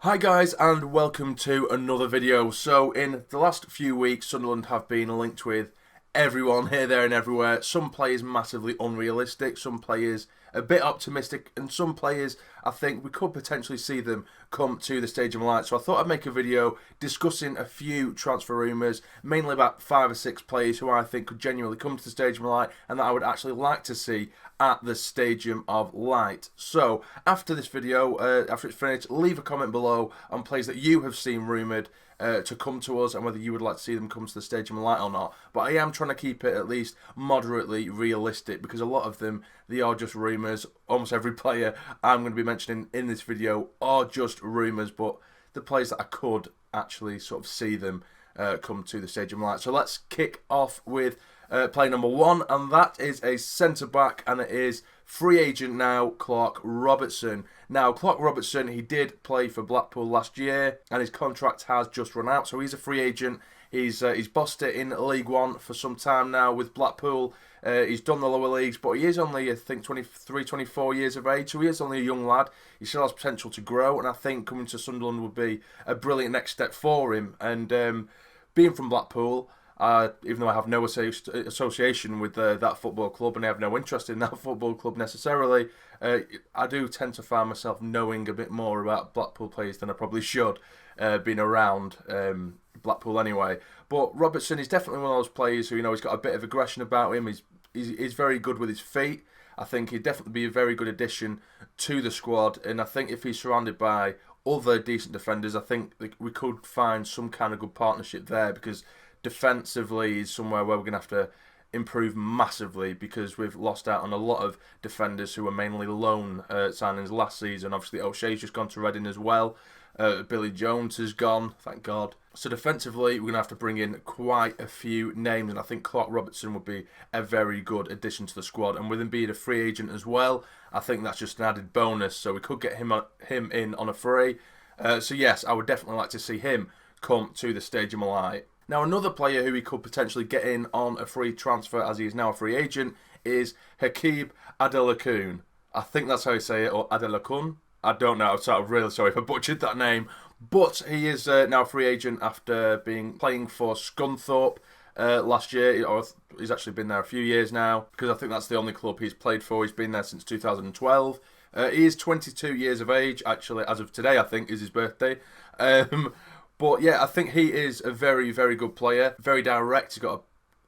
Hi guys, and welcome to another video. So in the last few weeks, Sunderland have been linked with everyone here, there and everywhere. Some players massively unrealistic, some players a bit optimistic, and some players I think we could potentially see them come to the Stadium Light. So I thought I'd make a video discussing a few transfer rumours, mainly about 5 or 6 players who I think could genuinely come to the Stadium Light and that I would actually like to see at the Stadium of Light. So after this video, after it's finished, leave a comment below on players that you have seen rumoured to come to us and whether you would like to see them come to the Stadium of Light or not. But I am trying to keep it at least moderately realistic because a lot of them, they are just rumours. Almost every player I'm going to be mentioning in this video are just rumours, but the players that I could actually sort of see them come to the Stadium of Light. So let's kick off with player number 1, and that is a centre-back, and it is free agent now, Clark Robertson. Now, Clark Robertson, he did play for Blackpool last year, and his contract has just run out, so he's a free agent. He's bossed it in League One for some time now with Blackpool. He's done the lower leagues, but he is only, I think, 23, 24 years of age, so he is only a young lad. He still has potential to grow, and I think coming to Sunderland would be a brilliant next step for him. And being from Blackpool, even though I have no association with that football club and I have no interest in that football club necessarily, I do tend to find myself knowing a bit more about Blackpool players than I probably should, being around Blackpool anyway. But Robertson is definitely one of those players who, he's got a bit of aggression about him. He's very good with his feet. I think he'd definitely be a very good addition to the squad, and I think if he's surrounded by other decent defenders, I think we could find some kind of good partnership there, because defensively is somewhere where we're going to have to improve massively, because we've lost out on a lot of defenders who were mainly loan signings last season. Obviously O'Shea's just gone to Reading as well. Billy Jones has gone, thank God. So defensively, we're going to have to bring in quite a few names, and I think Clark Robertson would be a very good addition to the squad. And with him being a free agent as well, I think that's just an added bonus. So we could get him in on a free. So yes, I would definitely like to see him come to the Stadium of Light. Now, another player who we could potentially get in on a free transfer, as he is now a free agent, is Hakeeb Adelakun. I think that's how you say it, or Adelakun. I don't know. I'm really sorry if I butchered that name. But he is now a free agent after playing for Scunthorpe last year. Or he's actually been there a few years now, because I think that's the only club he's played for. He's been there since 2012. He is 22 years of age. Actually, as of today, I think, is his birthday. But yeah, I think he is a very, very good player. Very direct. He's got a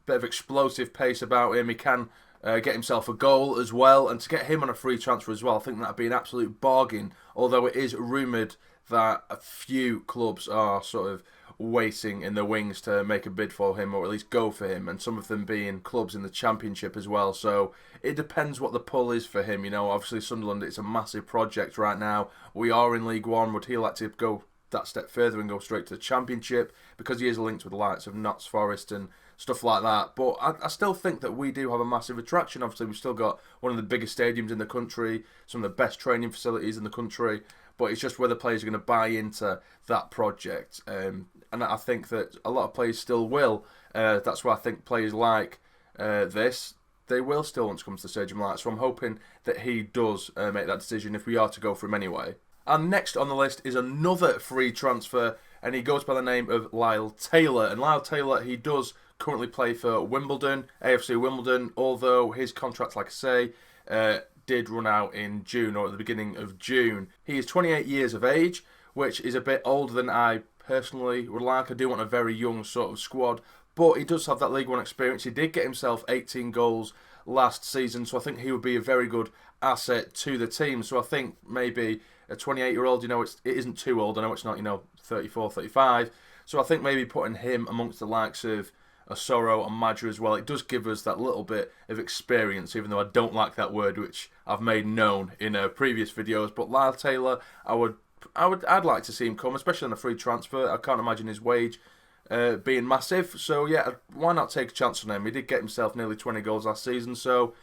bit of explosive pace about him. He can get himself a goal as well. And to get him on a free transfer as well, I think that would be an absolute bargain. Although it is rumoured that a few clubs are sort of waiting in the wings to make a bid for him, or at least go for him. And some of them being clubs in the Championship as well. So it depends what the pull is for him. Obviously Sunderland, it's a massive project right now. We are in League One. Would he like to go that step further and go straight to the Championship, because he is linked with the likes of Notts Forest and stuff like that? But I still think that we do have a massive attraction. Obviously, we've still got one of the biggest stadiums in the country, some of the best training facilities in the country, but it's just whether players are going to buy into that project. And I think that a lot of players still will. That's why I think players like this, they will still want to come to the Stadium Light. So I'm hoping that he does make that decision if we are to go for him anyway. And next on the list is another free transfer, and he goes by the name of Lyle Taylor. And Lyle Taylor, he does currently play for Wimbledon, AFC Wimbledon, although his contract, like I say, did run out in June, or at the beginning of June. He is 28 years of age, which is a bit older than I personally would like. I do want a very young sort of squad, but he does have that League One experience. He did get himself 18 goals last season, so I think he would be a very good asset to the team. So I think maybe a 28-year-old, it isn't too old. I know it's not, 34, 35. So I think maybe putting him amongst the likes of Osoro and Madra as well, it does give us that little bit of experience, even though I don't like that word, which I've made known in previous videos. But Lyle Taylor, I'd like to see him come, especially on a free transfer. I can't imagine his wage being massive. So yeah, why not take a chance on him? He did get himself nearly 20 goals last season. So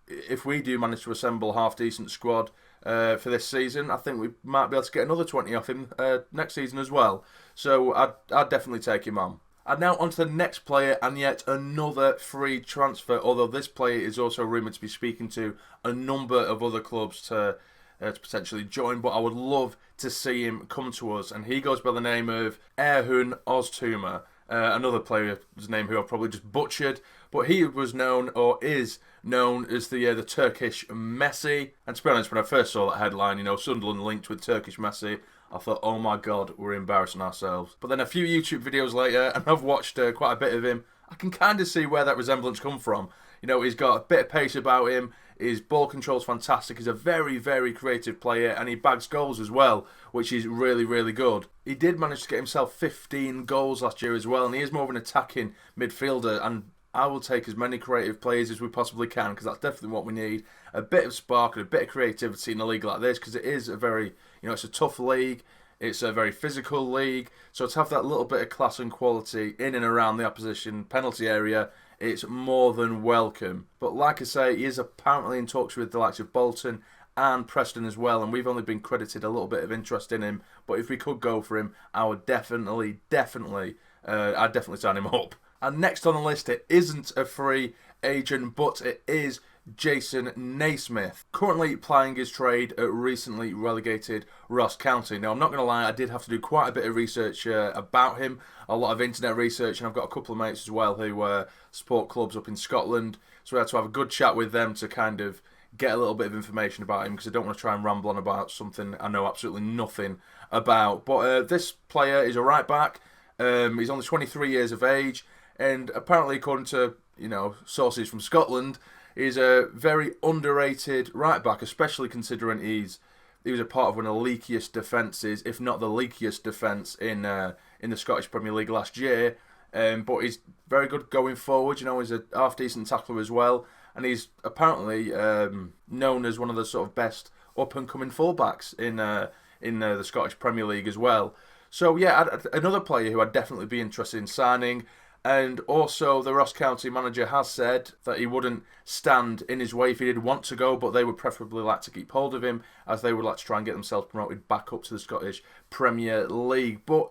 if we do manage to assemble a half-decent squad for this season, I think we might be able to get another 20 off him next season as well. So I'd definitely take him on. And now on to the next player, and yet another free transfer, although this player is also rumoured to be speaking to a number of other clubs to potentially join. But I would love to see him come to us, and he goes by the name of Erhun Oztumer, another player's name who I've probably just butchered, but he was known, or is known, as the Turkish Messi. And to be honest, when I first saw that headline, you know, Sunderland linked with Turkish Messi, I thought, oh my god, we're embarrassing ourselves. But then a few YouTube videos later, and I've watched quite a bit of him, I can kind of see where that resemblance comes from. You know, he's got a bit of pace about him, his ball control's fantastic, he's a very, very creative player, and he bags goals as well, which is really, really good. He did manage to get himself 15 goals last year as well, and he is more of an attacking midfielder, and I will take as many creative players as we possibly can, because that's definitely what we need. A bit of spark and a bit of creativity in a league like this, because it is a very, you know, it's a tough league, it's a very physical league, so to have that little bit of class and quality in and around the opposition penalty area, it's more than welcome. But like I say, he is apparently in talks with the likes of Bolton and Preston as well, and we've only been credited a little bit of interest in him, but if we could go for him, I would definitely sign him up. And next on the list, it isn't a free agent, but it is Jason Naismith, currently plying his trade at recently relegated Ross County. Now, I'm not going to lie, I did have to do quite a bit of research about him, a lot of internet research, and I've got a couple of mates as well who support clubs up in Scotland, so we had to have a good chat with them to kind of get a little bit of information about him, because I don't want to try and ramble on about something I know absolutely nothing about. But this player is a right back. He's only 23 years of age, and apparently, according to, you know, sources from Scotland, he's a very underrated right back, especially considering he was a part of one of the leakiest defences, if not the leakiest defence in the Scottish Premier League last year. But he's very good going forward. You know, he's a half decent tackler as well, and he's apparently known as one of the sort of best up and coming fullbacks in the Scottish Premier League as well. So yeah, another player who I'd definitely be interested in signing. And also, the Ross County manager has said that he wouldn't stand in his way if he did want to go, but they would preferably like to keep hold of him, as they would like to try and get themselves promoted back up to the Scottish Premier League. But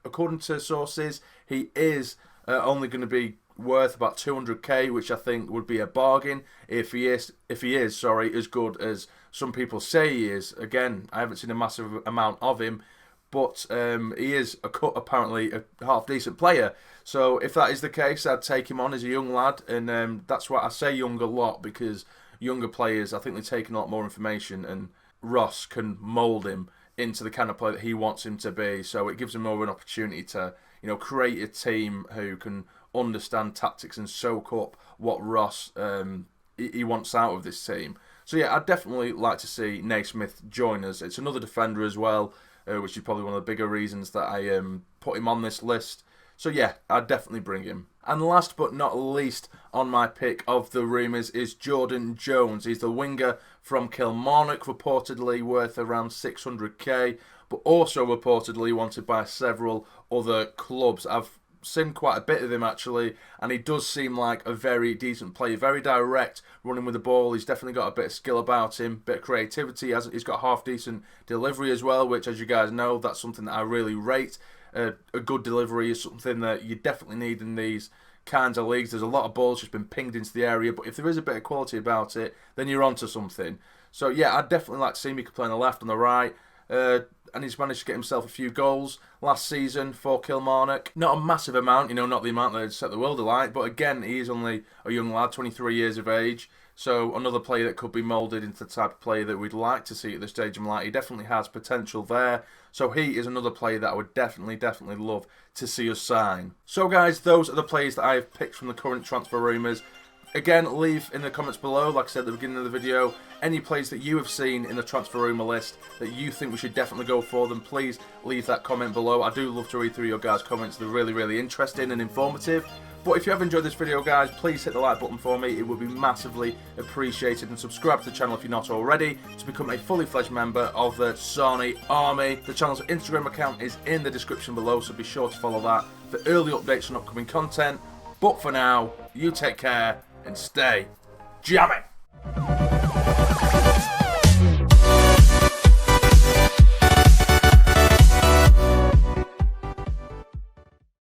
according to sources, he is only going to be worth about 200k, which I think would be a bargain if he is as good as some people say he is. Again, I haven't seen a massive amount of him, but he is apparently a half-decent player. So if that is the case, I'd take him on as a young lad, and that's why I say young a lot, because younger players, I think they take a lot more information, and Ross can mould him into the kind of player that he wants him to be. So it gives him more of an opportunity to, you know, create a team who can understand tactics and soak up what Ross he wants out of this team. So yeah, I'd definitely like to see Naismith join us. It's another defender as well, which is probably one of the bigger reasons that I put him on this list. So yeah, I'd definitely bring him. And last but not least on my pick of the rumours is Jordan Jones. He's the winger from Kilmarnock, reportedly worth around 600k, but also reportedly wanted by several other clubs. I've seen quite a bit of him actually, and he does seem like a very decent player, very direct, running with the ball. He's definitely got a bit of skill about him, bit of creativity. He's got half decent delivery as well, which, as you guys know, that's something that I really rate. A good delivery is something that you definitely need in these kinds of leagues. There's a lot of balls just been pinged into the area, but if there is a bit of quality about it, then you're onto something. So yeah, I'd definitely like to see him. He could play on the left, on the right, and he's managed to get himself a few goals last season for Kilmarnock. Not a massive amount, you know, not the amount that would set the world alight, but again, he is only a young lad, 23 years of age. So another player that could be moulded into the type of player that we'd like to see at this stage in life. He definitely has potential there. So he is another player that I would definitely love to see us sign. So guys, those are the players that I have picked from the current transfer rumours. Again, leave in the comments below, like I said at the beginning of the video, any players that you have seen in the transfer rumour list that you think we should definitely go for them. Please leave that comment below. I do love to read through your guys' comments. They're really interesting and informative. But if you have enjoyed this video, guys, please hit the like button for me. It would be massively appreciated. And subscribe to the channel if you're not already to become a fully fledged member of the Sarnie Army. The channel's Instagram account is in the description below, so be sure to follow that for early updates on upcoming content. But for now, you take care and stay jamming.